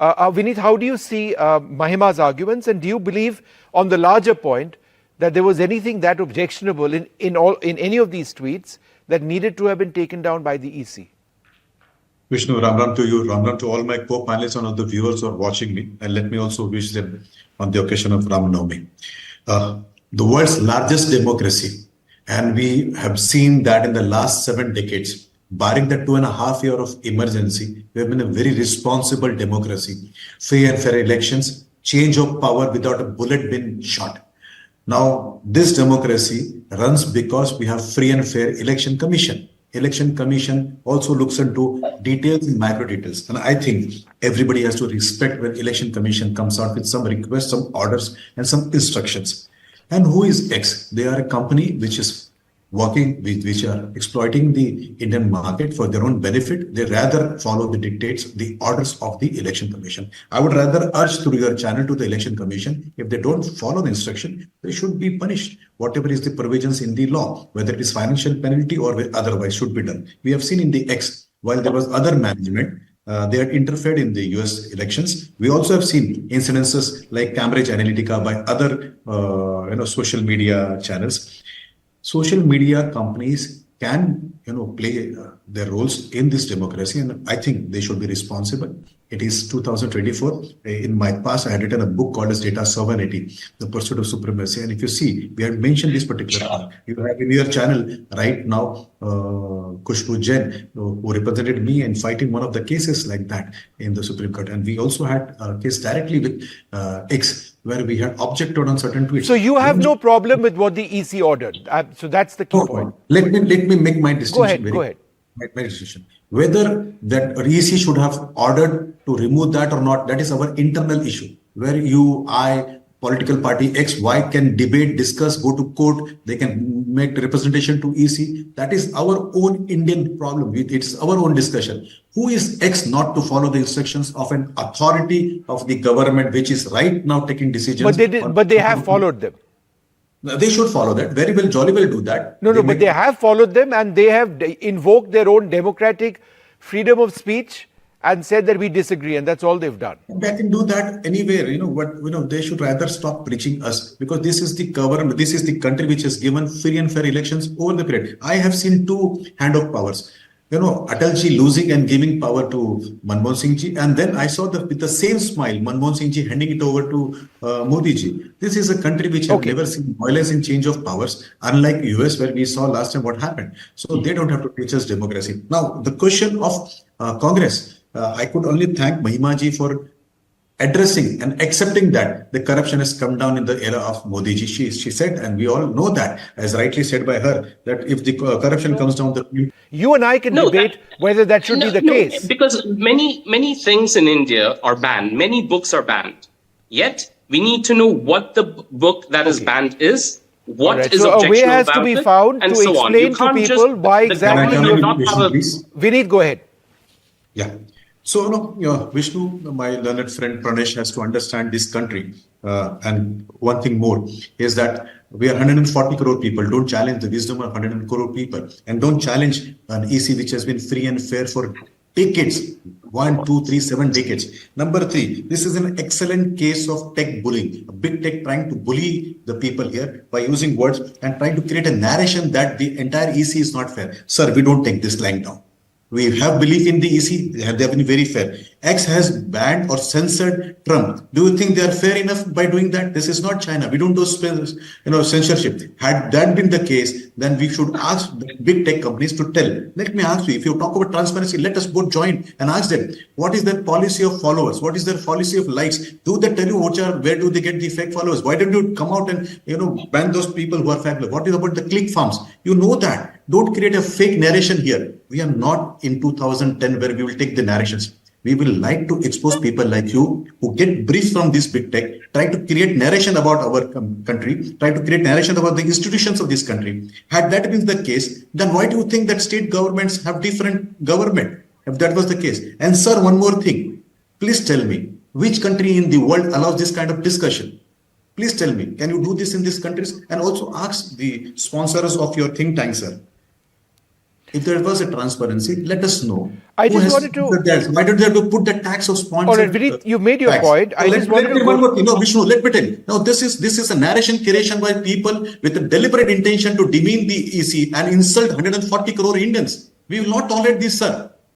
Vinit, how do you see Mahima's arguments, and do you believe on the larger point that there was anything that objectionable in any of these tweets that needed to have been taken down by the EC? Vishnu, Ram Ram to you, Ram Ram to all my co-panelists and all the viewers who are watching me, and let me also wish them on the occasion of Ram Navami. The world's largest democracy, and we have seen that in the last 7 decades, barring the 2.5 years of emergency, we have been a very responsible democracy. Free and fair elections, change of power without a bullet being shot. Now, this democracy runs because we have free and fair election commission. Election commission also looks into details and micro details. And I think everybody has to respect when election commission comes out with some requests, some orders, and some instructions. And who is X? They are a company which is working with, which are exploiting the Indian market for their own benefit. They rather follow the dictates, the orders of the election commission. I would rather urge through your channel to the election commission, if they don't follow the instruction, they should be punished. Whatever is the provisions in the law, whether it is financial penalty or otherwise, should be done. We have seen in the X, while there was other management, they had interfered in the US elections. We also have seen incidences like Cambridge Analytica by other social media channels. Social media companies can play their roles in this democracy, and I think they should be responsible. It is 2024. In my past, I had written a book called as Data Sovereignty, The Pursuit of Supremacy. And if you see, we have mentioned this particular part. You have in your channel right now, Kushboo Jain, who represented me in fighting one of the cases like that in the Supreme Court. And we also had a case directly with X, where we had objected on certain tweets. So you have no problem with what the EC ordered. So that's the key point. Let me make my distinction. Go ahead. My decision. Whether that EC should have ordered to remove that or not, that is our internal issue. Where you, I, political party X, Y can debate, discuss, go to court, they can make the representation to EC. That is our own Indian problem. It's our own discussion. Who is X not to follow the instructions of an authority of the government, which is right now taking decisions? But they have followed them. They should follow that. Very well, jolly well do that. But they have followed them, and they have invoked their own democratic freedom of speech and said that we disagree, and that's all they've done. They can do that anywhere. They should rather stop preaching us, because this is the government, this is the country which has given free and fair elections over the period. I have seen 2 hand of powers. Atalji losing and giving power to Manmohan Singh ji, and then I saw with the same smile, Manmohan Singh ji handing it over to Modi ji. This is a country which has never seen violence in change of powers, unlike US, where we saw last time what happened. So they don't have to teach us democracy. Now, the question of Congress, I could only thank Mahima ji for addressing and accepting that the corruption has come down in the era of Modi ji. She said, and we all know that, as rightly said by her, that if the corruption comes down, you and I can debate whether that should be the case. Because many things in India are banned. Many books are banned. Yet, we need to know what the book that is banned is, what is objectionable about it, so a way has to be found to explain to people why exactly you have not... Vinit, go ahead. Yeah. So, Vishnu, my learned friend Pranesh, has to understand this country. And one thing more is that we are 140 crore people. Don't challenge the wisdom of 100 crore people. And don't challenge an EC which has been free and fair for decades. 1, 2, 3, 7 decades. Number 3, this is an excellent case of tech bullying. A big tech trying to bully the people here by using words and trying to create a narration that the entire EC is not fair. Sir, we don't take this lying down. We have belief in the EC. They have been very fair. X has banned or censored Trump. Do you think they are fair enough by doing that? This is not China. We don't do censorship. Had that been the case, then we should ask the big tech companies to tell. Let me ask you, if you talk about transparency, let us both join and ask them, what is their policy of followers? What is their policy of likes? Do they tell you where do they get the fake followers? Why don't you come out and ban those people who are fabulous? What is about the click farms? You know that. Don't create a fake narration here. We are not in 2010 where we will take the narrations. We will like to expose people like you who get briefs from this big tech, try to create narration about our country, try to create narration about the institutions of this country. Had that been the case, then why do you think that state governments have different government? If that was the case. And sir, one more thing. Please tell me, which country in the world allows this kind of discussion? Please tell me, can you do this in these countries? And also ask the sponsors of your think tank, sir. If there was a transparency, let us know. I Who just has wanted to- put the tax? Why did they have to put the tax of sponsored? All right, Vinit, you made your tax? point. I just wanted let to me go- one more thing. No, Vishnu, let me tell you. Now, this is a narration creation by people with a deliberate intention to demean the EC and insult 140 crore Indians. We will not tolerate this, sir.